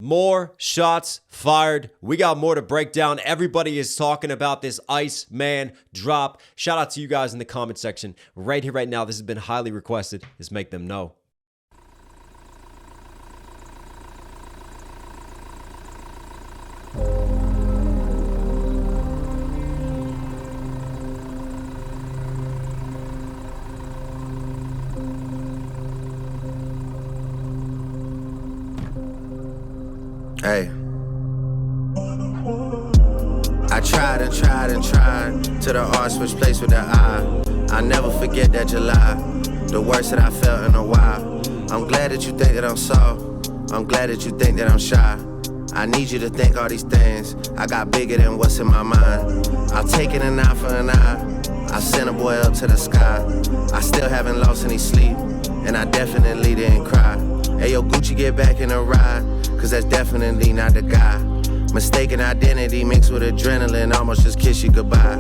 More shots fired. We got more to break down. Everybody is talking about this Iceman drop. Shout out to you guys in the comment section right here, right now. This has been highly requested. Let's make them know. Hey, I tried and tried and tried till the R switched place with the I. I never forget that July, the worst that I felt in a while. I'm glad that you think that I'm soft. I'm glad that you think that I'm shy. I need you to think all these things. I got bigger than what's in my mind. I'll take it an eye for an eye. I sent a boy up to the sky. I still haven't lost any sleep, and I definitely didn't cry. Hey, yo, Gucci, get back in the ride, cause that's definitely not the guy. Mistaken identity mixed with adrenaline, almost just kiss you goodbye.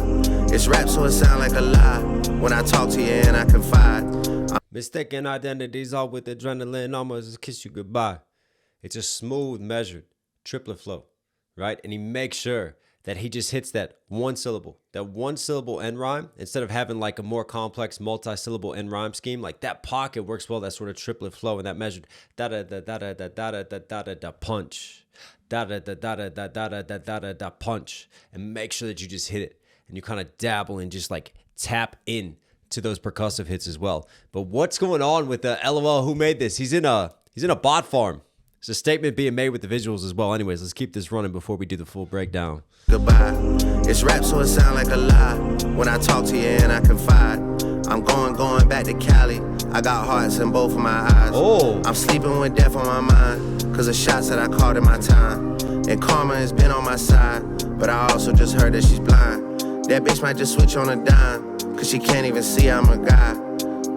It's rap, so it sound like a lie when I talk to you and I confide. Mistaken identities all with adrenaline, almost just kiss you goodbye. It's a smooth, measured triplet flow, right? And he makes sure that he just hits that one syllable end rhyme, instead of having like a more complex multi-syllable end rhyme scheme. Like that pocket works well, that sort of triplet flow, and that measured da-da-da-da-da-da-da-da-da-da punch, da-da-da-da-da-da-da-da-da-da punch, and make sure that you just hit it and you kind of dabble and just like tap in to those percussive hits as well. But what's going on with the LOL? Who made this? He's in a bot farm. There's a statement being made with the visuals as well. Anyways, let's keep this running before we do the full breakdown. Goodbye. It's rap, so it sound like a lie when I talk to you and I confide. I'm going back to Cali. I got hearts in both of my eyes. Oh. I'm sleeping with death on my mind, cause of shots that I caught in my time. And karma has been on my side, but I also just heard that she's blind. That bitch might just switch on a dime, cause she can't even see I'm a guy.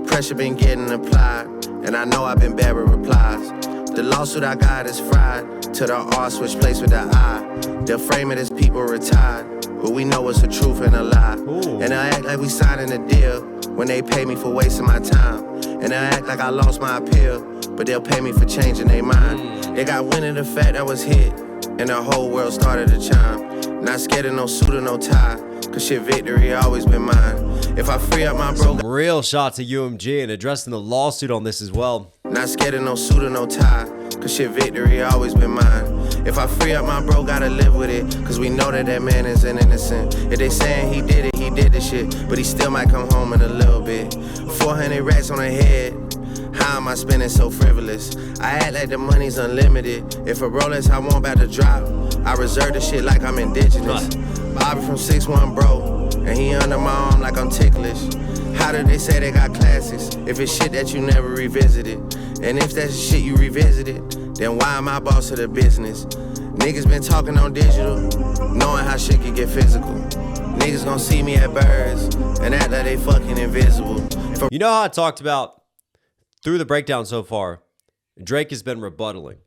Pressure been getting applied, and I know I've been bad with replies. The lawsuit I got is fried till the R switch place with the I. They'll frame it as people retired, but we know it's the truth and a lie. Ooh. And they'll act like we signing a deal when they pay me for wasting my time. And they'll act like I lost my appeal, but they'll pay me for changing their mind. They got wind of the fact I was hit, and the whole world started to chime. Not scared of no suit or no tie, cause shit, victory always been mine. If I free up my bro, some real shots of UMG and addressing the lawsuit on this as well. not scared of no suit or no tie, cause shit, victory always been mine. If I free up my bro, gotta live with it, cause we know that that man is an innocent. If they saying he did it, he did the shit, but he still might come home in a little bit. 400 racks on the head, how am I spending so frivolous? I act like the money's unlimited. If a Rolex I want about to drop, I reserve the shit like I'm indigenous. Bobby from 6'1", bro, and he under my arm like I'm ticklish. How do they say they got classics if it's shit that you never revisited? And if that's shit you revisited, then why am I boss of the business? Niggas been talking on digital, knowing how shit can get physical. Niggas gon' see me at birds and act like they fucking invisible. You know how I talked about through the breakdown so far, Drake has been rebuttaling.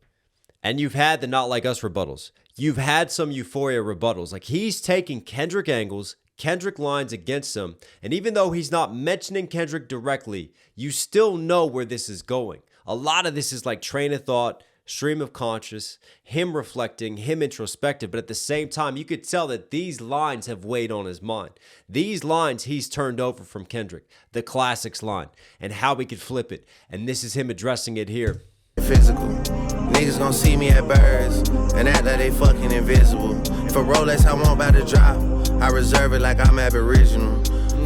And you've had the Not Like Us rebuttals. You've had some Euphoria rebuttals. Like, he's taking Kendrick angles, Kendrick lines against him. And even though he's not mentioning Kendrick directly, you still know where this is going. A lot of this is like train of thought, stream of conscious, him reflecting, him introspective. But at the same time, you could tell that these lines have weighed on his mind. These lines he's turned over from Kendrick, the classics line, and how we could flip it. And this is him addressing it here. Physical. Niggas gon' see me at birds and act like they fucking invisible. If a Rolex I want about to drop, I reserve it like I'm aboriginal.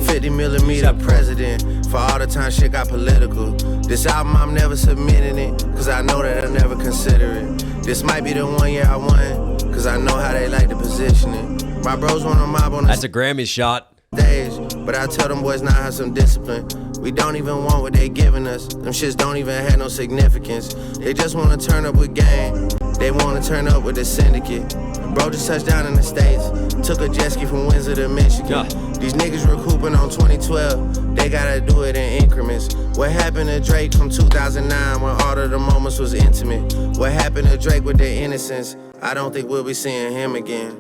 50mm president for all the time shit got political. This album I'm never submitting it, cause I know that I'll never consider it. This might be the one year I won, cause I know how they like to position it. My bros wanna mob on the That's a Grammy shot. stage, but I tell them boys not have some discipline. We don't even want what they giving us. Them shits don't even have no significance. They just wanna turn up with gang. They wanna turn up with the syndicate. Bro just touched down in the States. Took a jet ski from Windsor to Michigan. Yeah. These niggas recouping on 2012. They gotta do it in increments. What happened to Drake from 2009 when all of the moments was intimate? What happened to Drake with their innocence? I don't think we'll be seeing him again.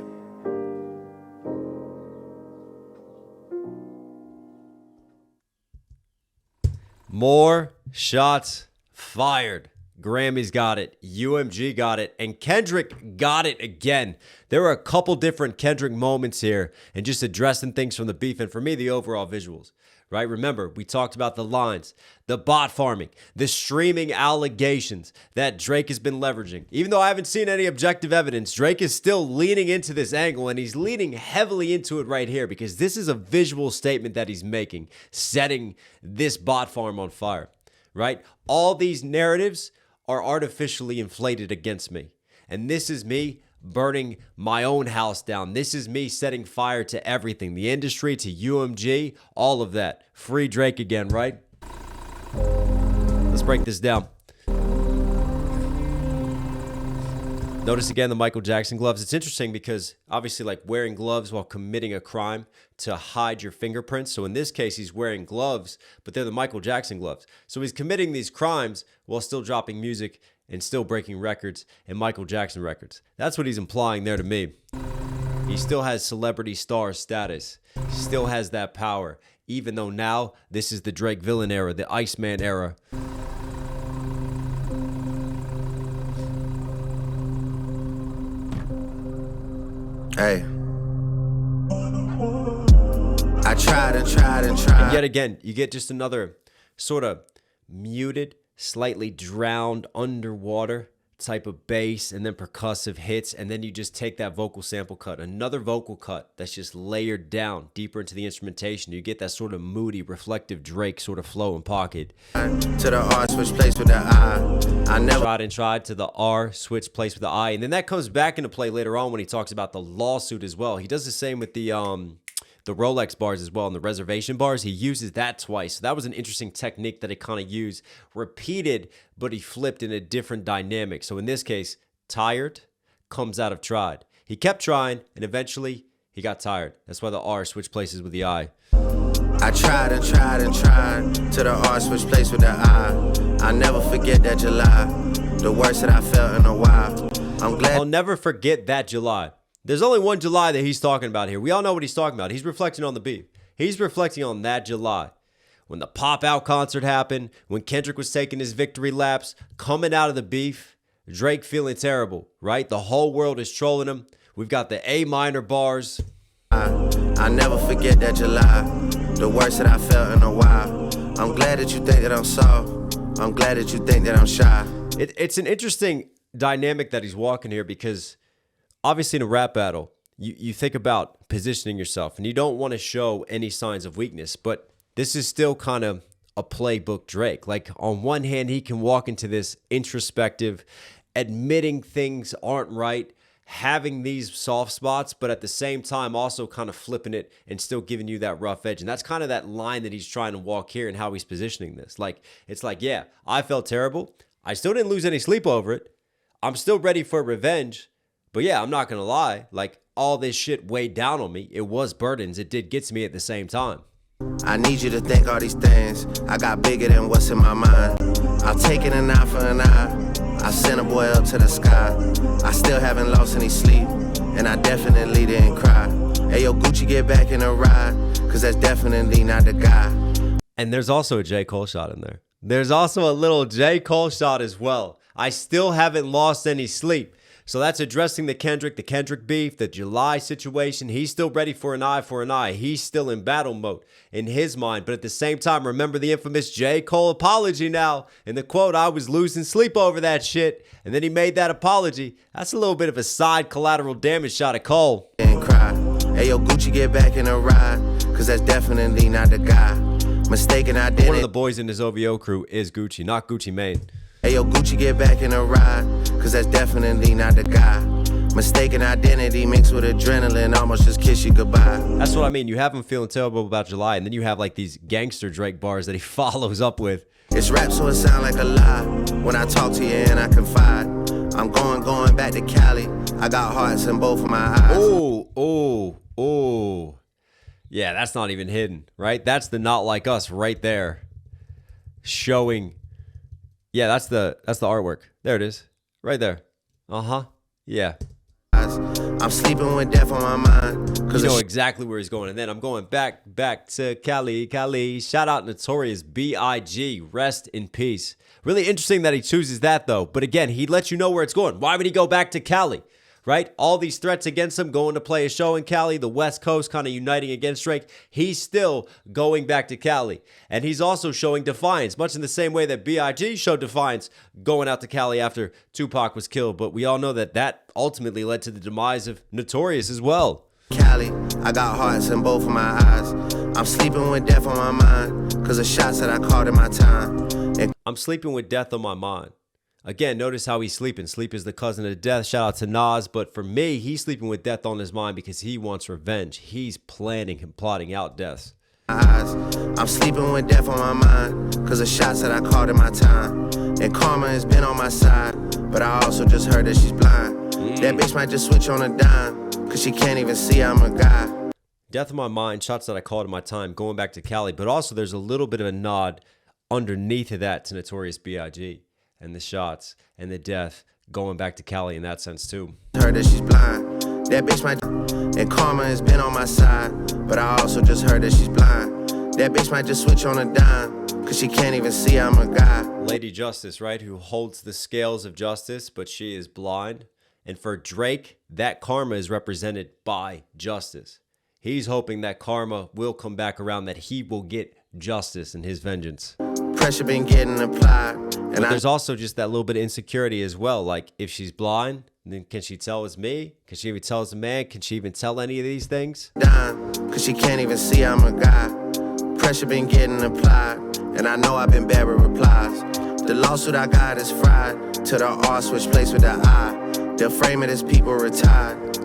More shots fired. Grammys got it, UMG got it, and Kendrick got it again. There were a couple different Kendrick moments here and just addressing things from the beef and for me, the overall visuals, right? Remember, we talked about the lines, the bot farming, the streaming allegations that Drake has been leveraging. Even though I haven't seen any objective evidence, Drake is still leaning into this angle and he's leaning heavily into it right here because this is a visual statement that he's making, setting this bot farm on fire, right? All these narratives are artificially inflated against me. And this is me burning my own house down. This is me setting fire to everything, the industry, to UMG, all of that. Free Drake again, right? Let's break this down. Notice again the Michael Jackson gloves. It's interesting because obviously like wearing gloves while committing a crime to hide your fingerprints. So in this case, he's wearing gloves, but they're the Michael Jackson gloves. So he's committing these crimes while still dropping music and still breaking records and Michael Jackson records. That's what he's implying there to me. He still has celebrity star status. He still has that power, even though now this is the Drake villain era, the Iceman era. Hey, I tried and tried and tried. And yet again, you get just another sort of muted, slightly drowned underwater type of bass and then percussive hits. And then you just take that vocal sample cut, another vocal cut that's just layered down deeper into the instrumentation. You get that sort of moody, reflective Drake sort of flow and pocket. To the R, switch place with the I. I never tried to the R, switch place with the I. And then that comes back into play later on when he talks about the lawsuit as well. He does the same with the Rolex bars as well and the reservation bars. He uses that twice. So that was an interesting technique that he kind of used, repeated, but he flipped in a different dynamic. So in this case, tired comes out of tried. He kept trying and eventually he got tired. That's why the R switched places with the I. I tried and tried and tried to the R, switch place with the I. I never forget that July, the worst that I felt in a while. I'm glad I'll never forget that July. There's only one July that he's talking about here. We all know what he's talking about. He's reflecting on the beef. He's reflecting on that July. When the Pop Out concert happened, when Kendrick was taking his victory laps, coming out of the beef, Drake feeling terrible, right? The whole world is trolling him. We've got the A minor bars. I never forget that July, the worst that I felt in a while. I'm glad that you think that I'm soft. I'm glad that you think that I'm shy. It's an interesting dynamic that he's walking here because obviously in a rap battle, you think about positioning yourself and you don't want to show any signs of weakness, but this is still kind of a playbook Drake. Like on one hand, he can walk into this introspective, admitting things aren't right, having these soft spots, but at the same time also kind of flipping it and still giving you that rough edge. And that's kind of that line that he's trying to walk here and how he's positioning this. Like, it's like, yeah, I felt terrible. I still didn't lose any sleep over it. I'm still ready for revenge. But yeah, I'm not going to lie. Like, all this shit weighed down on me. It was burdens. It did get to me at the same time. I need you to think all these things. I got bigger than what's in my mind. I'll take it an eye for an eye. I sent a boy up to the sky. I still haven't lost any sleep, and I definitely didn't cry. Hey, yo, Gucci, get back in the ride, cause that's definitely not the guy. And there's also a J. Cole shot in there. There's also a little J. Cole shot as well. I still haven't lost any sleep. So that's addressing the Kendrick beef, the July situation. He's still ready for an eye for an eye. He's still in battle mode in his mind. But at the same time, remember the infamous J. Cole apology now. In the quote, I was losing sleep over that shit. And then he made that apology. That's a little bit of a side collateral damage shot at Cole. And cry. Hey, yo, Gucci, get back in the ride, cause that's definitely not the guy. Mistaken identity. One of the boys in his OVO crew is Gucci, not Gucci Mane. Hey, yo, Gucci, get back in the ride, cause that's definitely not the guy. Mistaken identity mixed with adrenaline, almost just kiss you goodbye. That's what I mean. You have him feeling terrible about July, and then you have like these gangster Drake bars that he follows up with. It's rap, so it sound like a lie. When I talk to you and I confide, I'm going back to Cali. I got hearts in both of my eyes. Oh. Yeah, that's not even hidden, right? That's the Not Like Us right there. Showing. Yeah, that's the artwork. There it is. Right there. Uh-huh. Yeah. I'm sleeping with death on my mind. You know exactly where he's going. And then I'm going back to Cali. Shout out Notorious B.I.G. Rest in peace. Really interesting that he chooses that, though. But again, he lets you know where it's going. Why would he go back to Cali? Right? All these threats against him, going to play a show in Cali, the West Coast kind of uniting against Drake. He's still going back to Cali. And he's also showing defiance, much in the same way that B.I.G. showed defiance going out to Cali after Tupac was killed. But we all know that that ultimately led to the demise of Notorious as well. Cali, I got hearts in both of my eyes. I'm sleeping with death on my mind, cause the shots that I called in my time. I'm sleeping with death on my mind. Again, notice how he's sleeping. Sleep is the cousin of death. Shout out to Nas. But for me, he's sleeping with death on his mind because he wants revenge. He's planning and plotting out deaths. I'm sleeping with death on my mind, cause the shots that I called in my time. And karma has been on my side, but I also just heard that she's blind. That bitch might just switch on a dime, cause she can't even see I'm a guy. Death on my mind, shots that I called in my time, going back to Cali. But also there's a little bit of a nod underneath of that to Notorious B.I.G. and the shots and the death going back to Cali in that sense too. Heard that she's blind. That bitch might, and karma has been on my side, but I also just heard that she's blind. That bitch might just switch on a dime, cause she can't even see I'm a guy. Lady Justice, right, who holds the scales of justice, but she is blind. And for Drake, that karma is represented by justice. He's hoping that karma will come back around, that he will get justice in his vengeance. Pressure been getting applied. But there's also just that little bit of insecurity as well. Like, if she's blind, then can she tell it's me? Can she even tell it's a man? Can she even tell any of these things? Cause she can't even see I'm a guy. Pressure been getting applied, and I know I've been bad with replies. The lawsuit I got is fried to the R switch place with the I. They'll frame it as people retired.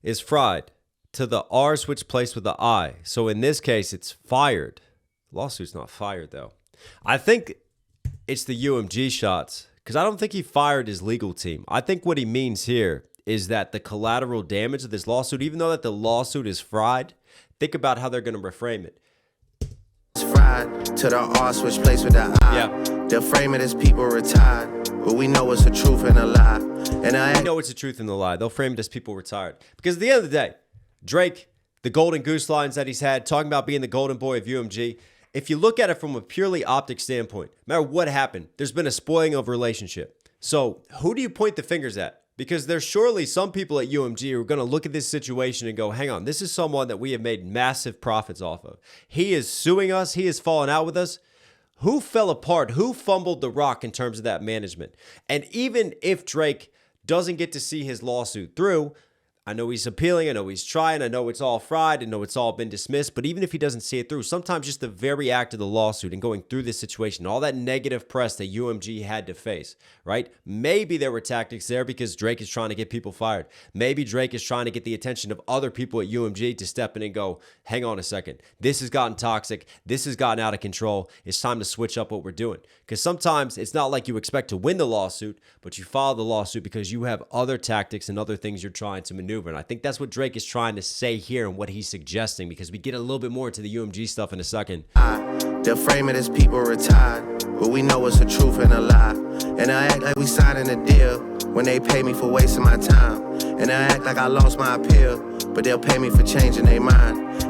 Is fried to the R switch place with the I. So in this case, it's fired. Lawsuit's not fired, though. I think it's the UMG shots, because I don't think he fired his legal team. I think what he means here is that the collateral damage of this lawsuit, even though that the lawsuit is fried, think about how they're going to reframe it. It's fried to the R switch place with the I. Yeah. They'll frame it as people retired, but we know it's the truth and a lie. And we know it's the truth and the lie. They'll frame it as people retired. Because at the end of the day, Drake, the golden goose lines that he's had, talking about being the golden boy of UMG, if you look at it from a purely optic standpoint, no matter what happened, there's been a spoiling of a relationship. So who do you point the fingers at? Because there's surely some people at UMG who are going to look at this situation and go, hang on, this is someone that we have made massive profits off of. He is suing us. He has fallen out with us. Who fell apart? Who fumbled the rock in terms of that management? And even if Drake doesn't get to see his lawsuit through, I know he's appealing, I know he's trying, I know it's all fried, I know it's all been dismissed, but even if he doesn't see it through, sometimes just the very act of the lawsuit and going through this situation, all that negative press that UMG had to face, right? Maybe there were tactics there because Drake is trying to get people fired. Maybe Drake is trying to get the attention of other people at UMG to step in and go, hang on a second, this has gotten toxic, this has gotten out of control, it's time to switch up what we're doing. Because sometimes it's not like you expect to win the lawsuit, but you file the lawsuit because you have other tactics and other things you're trying to maneuver. And I think that's what Drake is trying to say here and what he's suggesting, because we get a little bit more into the UMG stuff in a second. They'll frame it as people retired, but we know it's the truth and a lie. And I act like we signing a deal when they pay me for wasting my time. And I act like I lost my appeal, but they'll pay me for changing their mind.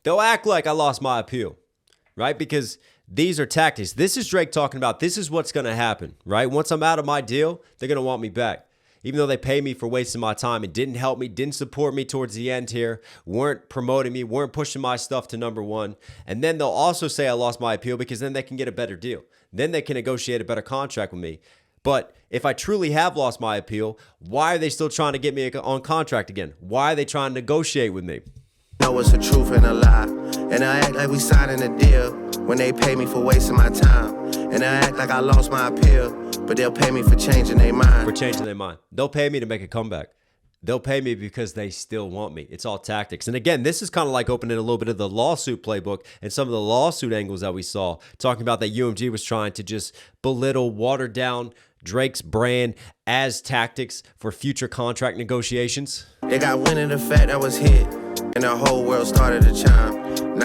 They'll act like I lost my appeal, right? Because these are tactics. This is Drake talking about, this is what's going to happen, right? Once I'm out of my deal, they're going to want me back. Even though they pay me for wasting my time and didn't help me, didn't support me towards the end here, weren't promoting me, weren't pushing my stuff to #1. And then they'll also say I lost my appeal because then they can get a better deal. Then they can negotiate a better contract with me. But if I truly have lost my appeal, why are they still trying to get me on contract again? Why are they trying to negotiate with me? Know it's the truth and a lie. And I act like we signing a deal when they pay me for wasting my time. And I act like I lost my appeal, but they'll pay me for changing their mind. For changing their mind. They'll pay me to make a comeback. They'll pay me because they still want me. It's all tactics. And again, this is kind of like opening a little bit of the lawsuit playbook and some of the lawsuit angles that we saw, talking about that UMG was trying to just belittle, water down Drake's brand as tactics for future contract negotiations. They got wind of the fact I was hit, and the whole world started to chime.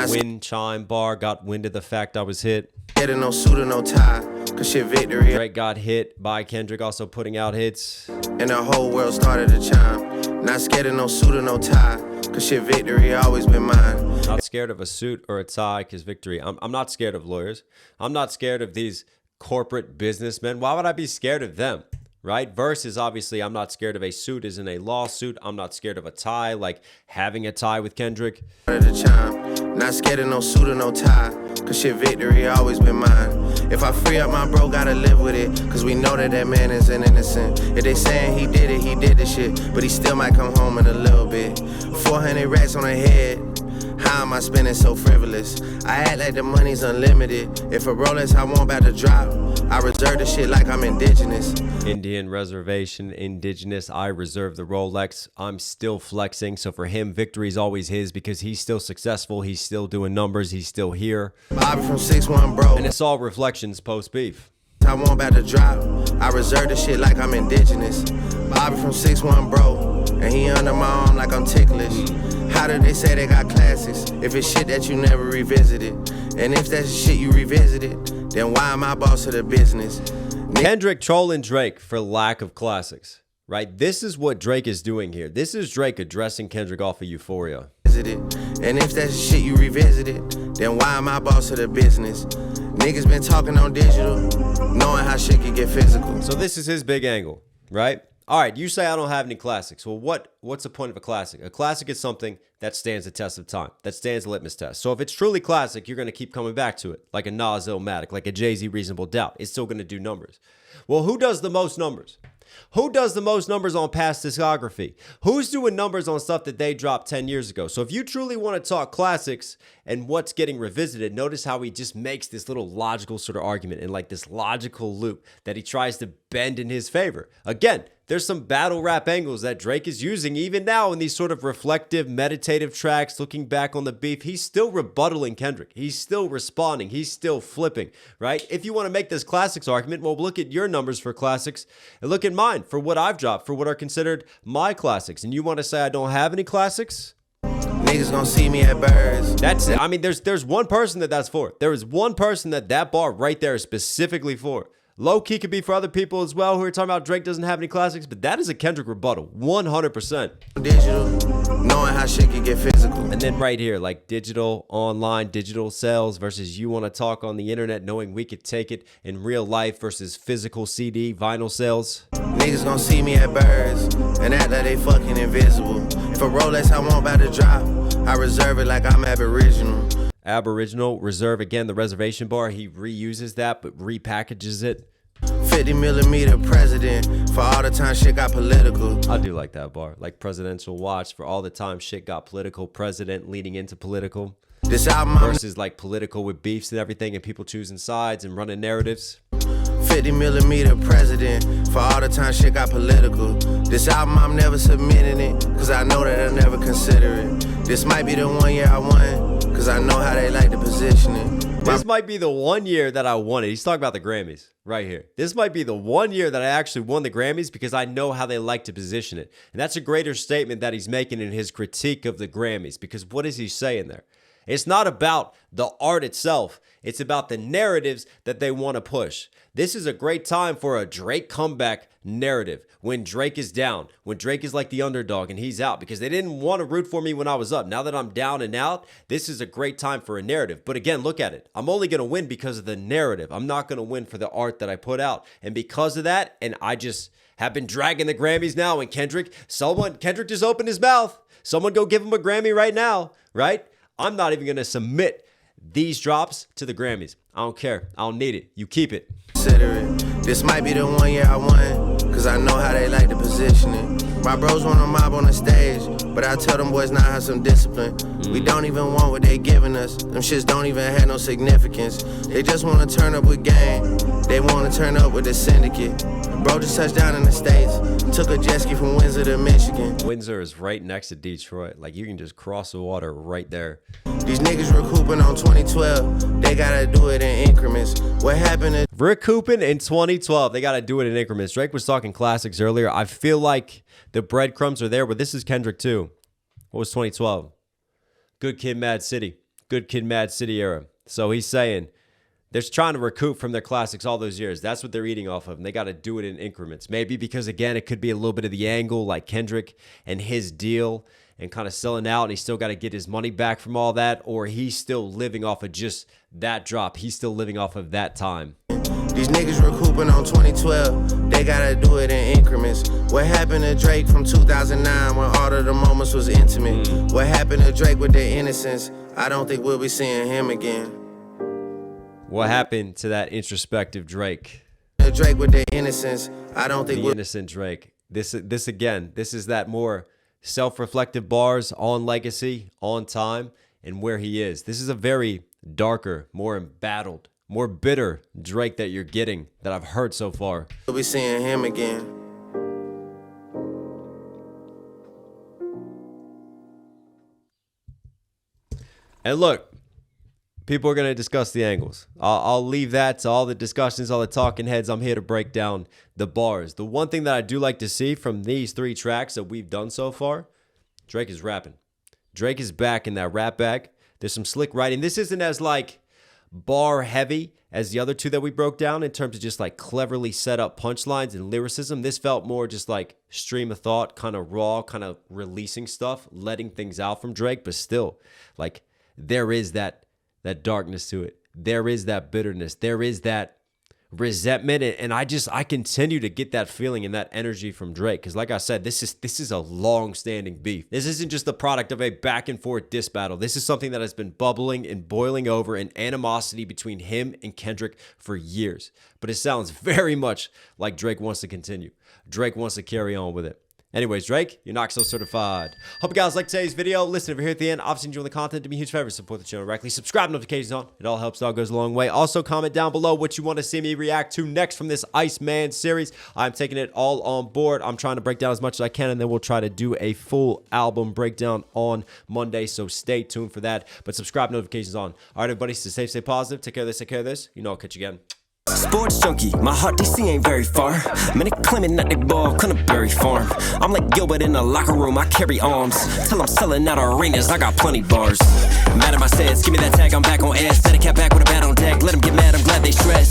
Wind chime bar got wind of the fact I was hit. Getting no suit or no tie, cause shit victory. Drake got hit by Kendrick also putting out hits. And the whole world started to chime. Not scared of no suit or no tie, cause shit victory always been mine. Not scared of a suit or a tie, cause victory. I'm not scared of lawyers. I'm not scared of these corporate businessmen. Why would I be scared of them? Right? Versus, obviously, I'm not scared of a suit as in a lawsuit. I'm not scared of a tie, like having a tie with Kendrick. Not scared of no suit or no tie, cause shit victory always been mine. If I free up my bro, gotta live with it, cause we know that that man is an innocent. If they saying he did it, he did the shit, but he still might come home in a little bit. 400 racks on the head. How am I spending so frivolous? I act like the money's unlimited. If a Rolex I want about to drop, I reserve the shit like I'm indigenous. Indian reservation, indigenous. I reserve the Rolex. I'm still flexing. So for him, victory's always his because he's still successful. He's still doing numbers. He's still here. Bobby from 6'1", bro. And it's all reflections post-beef. I want about to drop. I reserve the shit like I'm indigenous. Bobby from 6'1", bro. And he under my arm like I'm ticklish. How do they say they got classics if it's shit that you never revisited? And if that's shit you revisited, then why am I boss of the business? Kendrick trolling Drake for lack of classics, right? This is what Drake is doing here. This is Drake addressing Kendrick off of Euphoria. And if that's shit you revisited, then why am I boss of the business? Niggas been talking on digital, knowing how shit can get physical. So this is his big angle, right? All right, you say I don't have any classics. Well, what's the point of a classic? A classic is something that stands the test of time, that stands the litmus test. So if it's truly classic, you're going to keep coming back to it, like a Nas Illmatic, like a Jay-Z Reasonable Doubt. It's still going to do numbers. Well, who does the most numbers? Who does the most numbers on past discography? Who's doing numbers on stuff that they dropped 10 years ago? So if you truly want to talk classics and what's getting revisited, notice how he just makes this little logical sort of argument and like this logical loop that he tries to bend in his favor. Again, there's some battle rap angles that Drake is using even now in these sort of reflective, meditative tracks, looking back on the beef. He's still rebuttaling Kendrick. He's still responding. He's still flipping, right? If you want to make this classics argument, well, look at your numbers for classics and look at mine for what I've dropped, for what are considered my classics. And you want to say I don't have any classics? Niggas gonna see me at Birds. That's it. I mean, there's one person that's for. There is one person that bar right there is specifically for. Low key could be for other people as well who are talking about Drake doesn't have any classics, but that is a Kendrick rebuttal, 100%. Digital, knowing how shit can get physical. And then right here, like digital, online, digital sales versus you want to talk on the internet knowing we could take it in real life versus physical CD, vinyl sales. Niggas gonna see me at Birds and act like they fucking invisible. If a Rolex I want about to drop, I reserve it like I'm Aboriginal. Aboriginal, reserve, again, the reservation bar. He reuses that, but repackages it. 50mm president for all the time shit got political. I do like that bar. Like presidential watch for all the time shit got political. President leading into political. This album versus like political with beefs and everything and people choosing sides and running narratives. 50mm president for all the time shit got political. This album I'm never submitting it, cause I know that I'll never consider it. This might be the one year I won, cause I know how they like to position it. This might be the 1 year that I won it. He's talking about the Grammys right here. This might be the 1 year that I actually won the Grammys because I know how they like to position it. And that's a greater statement that he's making in his critique of the Grammys, because what is he saying there? It's not about the art itself. It's about the narratives that they want to push. This is a great time for a Drake comeback narrative when Drake is down, when Drake is like the underdog and he's out because they didn't want to root for me when I was up. Now that I'm down and out, this is a great time for a narrative. But again, look at it. I'm only going to win because of the narrative. I'm not going to win for the art that I put out. And because of that, and I just have been dragging the Grammys now, and Kendrick just opened his mouth. Someone go give him a Grammy right now, right? I'm not even going to submit these drops to the Grammys. I don't care. I don't need it. You keep it. This might be the 1 year I won, cause I know how they like to position it. My bros want to mob on the stage, but I tell them boys now have some discipline. We don't even want what they giving us. Them shits don't even have no significance. They just want to turn up with gang. They want to turn up with the syndicate. Bro just touched down in the States. Took a jet ski from Windsor to Michigan. Windsor is right next to Detroit. Like, you can just cross the water right there. These niggas recouping on 2012. They gotta do it in increments. What happened to recouping in 2012? They gotta do it in increments. Drake was talking classics earlier. I feel like the breadcrumbs are there, but this is Kendrick too. What was 2012? Good Kid, Mad City. Good Kid, Mad City era. So he's saying They're trying to recoup from their classics all those years. That's what they're eating off of, and they got to do it in increments. Maybe because, again, it could be a little bit of the angle, like Kendrick and his deal and kind of selling out, and he's still got to get his money back from all that, or he's still living off of just that drop. He's still living off of that time. These niggas recouping on 2012. They got to do it in increments. What happened to Drake from 2009 when all of the moments was intimate? What happened to Drake with their innocence? I don't think we'll be seeing him again. What happened to that introspective Drake? Drake with their innocence. I don't think the innocent Drake. This again. This is that more self-reflective bars on legacy, on time, and where he is. This is a very darker, more embattled, more bitter Drake that you're getting that I've heard so far. We'll be seeing him again. And look, people are going to discuss the angles. I'll leave that to all the discussions, all the talking heads. I'm here to break down the bars. The one thing that I do like to see from these 3 tracks that we've done so far, Drake is rapping. Drake is back in that rap bag. There's some slick writing. This isn't as like bar heavy as the other 2 that we broke down in terms of just like cleverly set up punchlines and lyricism. This felt more just like stream of thought, kind of raw, kind of releasing stuff, letting things out from Drake, but still like there is that darkness to it. There is that bitterness. There is that resentment. And I continue to get that feeling and that energy from Drake. Because like I said, this is a long-standing beef. This isn't just the product of a back and forth diss battle. This is something that has been bubbling and boiling over in animosity between him and Kendrick for years. But it sounds very much like Drake wants to continue. Drake wants to carry on with it. Anyways, Drake, you're Knox Hill certified. Hope you guys liked today's video. Listen, if you're here at the end, obviously enjoying the content, do me a huge favor, support the channel directly. Subscribe, notifications on. It all helps, it all goes a long way. Also, comment down below what you want to see me react to next from this Iceman series. I'm taking it all on board. I'm trying to break down as much as I can, and then we'll try to do a full album breakdown on Monday, so stay tuned for that. But subscribe, notifications on. All right, everybody, stay safe, stay positive. Take care of this, take care of this. You know, I'll catch you again. Sports junkie, my heart DC ain't very far. Man, they claiming that they ball Berry Farm. I'm like Gilbert in the locker room, I carry arms. Till I'm selling out arenas, I got plenty bars. Mad at my sets, give me that tag, I'm back on ass. Steady cat back with a bat on deck, let them get mad, I'm glad they stressed.